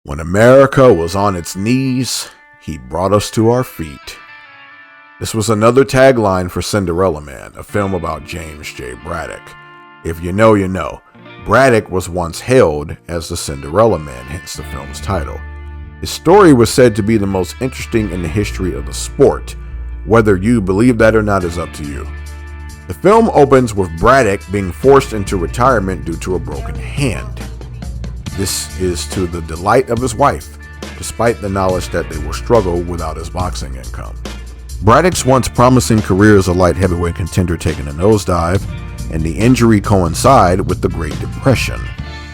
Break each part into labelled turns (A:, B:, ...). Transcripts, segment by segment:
A: When America was on its knees, he brought us to our feet. This was another tagline for Cinderella Man, a film about James J. Braddock. If you know, you know. Braddock was once hailed as the Cinderella Man, hence the film's title. His story was said to be the most interesting in the history of the sport. Whether you believe that or not is up to you. The film opens with Braddock being forced into retirement due to a broken hand. This is to the delight of his wife, despite the knowledge that they will struggle without his boxing income. Braddock's once promising career as a light heavyweight contender taking a nosedive, and the injury coincide with the Great Depression.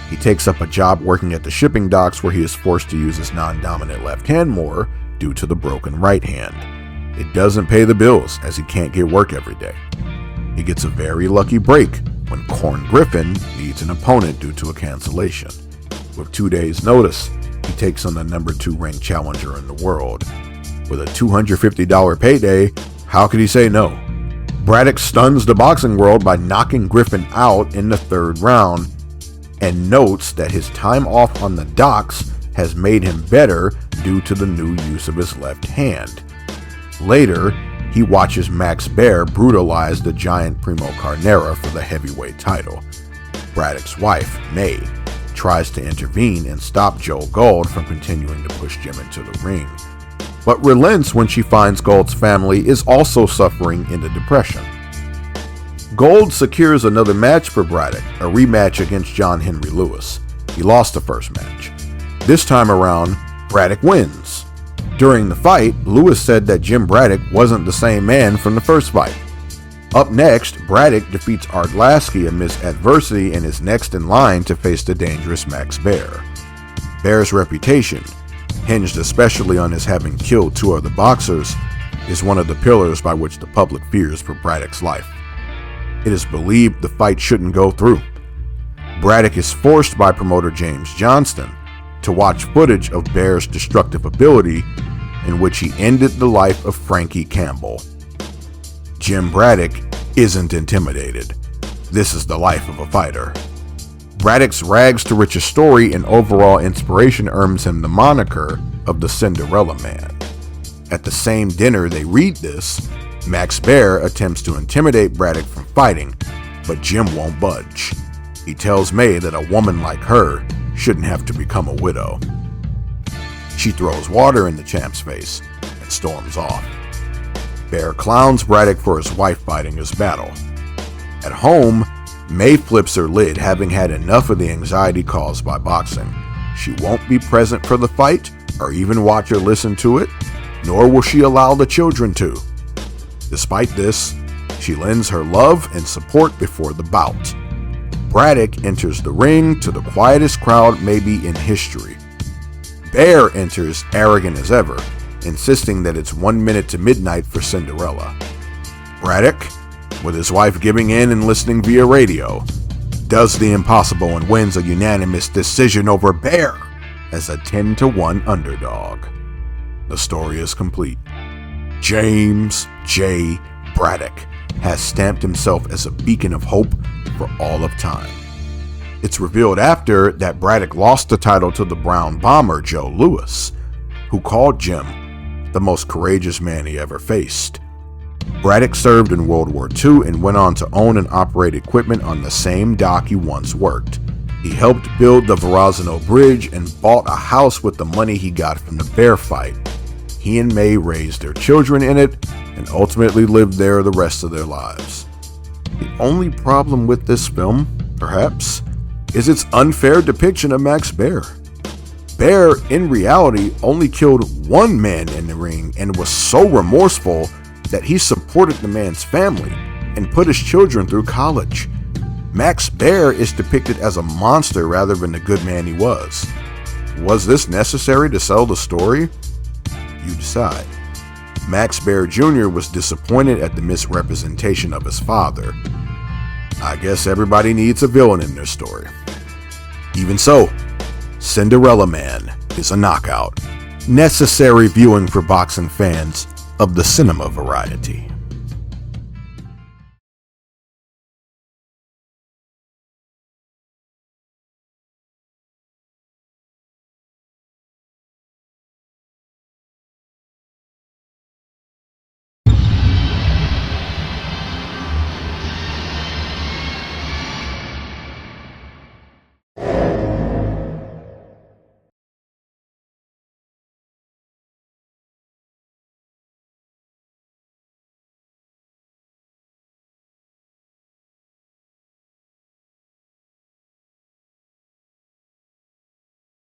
A: He takes up a job working at the shipping docks where he is forced to use his non-dominant left hand more due to the broken right hand. It doesn't pay the bills as he can't get work every day. He gets a very lucky break when Corn Griffin needs an opponent due to a cancellation. With 2 days notice, he takes on the number 2 ranked challenger in the world. With a $250 payday, how could he say no? Braddock stuns the boxing world by knocking Griffin out in the 3rd round and notes that his time off on the docks has made him better due to the new use of his left hand. Later, he watches Max Baer brutalize the giant Primo Carnera for the heavyweight title. Braddock's wife, May, tries to intervene and stop Joe Gold from continuing to push Jim into the ring, but relents when she finds Gold's family is also suffering in the depression. Gold secures another match for Braddock, a rematch against John Henry Lewis. He lost the first match. This time around, Braddock wins. During the fight, Lewis said that Jim Braddock wasn't the same man from the first fight. Up next, Braddock defeats Art Lasky amidst adversity and is next in line to face the dangerous Max Baer. Baer's reputation, hinged especially on his having killed 2 other boxers, is one of the pillars by which the public fears for Braddock's life. It is believed the fight shouldn't go through. Braddock is forced by promoter James Johnston to watch footage of Baer's destructive ability in which he ended the life of Frankie Campbell. Jim Braddock isn't intimidated. This is the life of a fighter. Braddock's rags to riches story and overall inspiration earns him the moniker of the Cinderella Man. At the same dinner they read this, Max Baer attempts to intimidate Braddock from fighting, but Jim won't budge. He tells May that a woman like her shouldn't have to become a widow. She throws water in the champ's face and storms off. Baer clowns Braddock for his wife fighting his battle. At home, May flips her lid, having had enough of the anxiety caused by boxing. She won't be present for the fight or even watch or listen to it, nor will she allow the children to. Despite this, she lends her love and support before the bout. Braddock enters the ring to the quietest crowd maybe in history. Baer enters arrogant as ever, insisting that it's 1 minute to midnight for Cinderella. Braddock, with his wife giving in and listening via radio, does the impossible and wins a unanimous decision over Baer as a 10-1 underdog. The story is complete. James J. Braddock has stamped himself as a beacon of hope for all of time. It's revealed after that Braddock lost the title to the Brown Bomber Joe Louis, who called Jim the most courageous man he ever faced. Braddock served in World War II and went on to own and operate equipment on the same dock he once worked. He helped build the Verrazano Bridge and bought a house with the money he got from the bear fight. He and May raised their children in it and ultimately lived there the rest of their lives. The only problem with this film, perhaps, is its unfair depiction of Max Baer. Baer, in reality, only killed 1 man in the ring and was so remorseful that he supported the man's family and put his children through college. Max Baer is depicted as a monster rather than the good man he was. Was this necessary to sell the story? You decide. Max Baer Jr. was disappointed at the misrepresentation of his father. I guess everybody needs a villain in their story. Even so, Cinderella Man is a knockout. Necessary viewing for boxing fans of the cinema variety.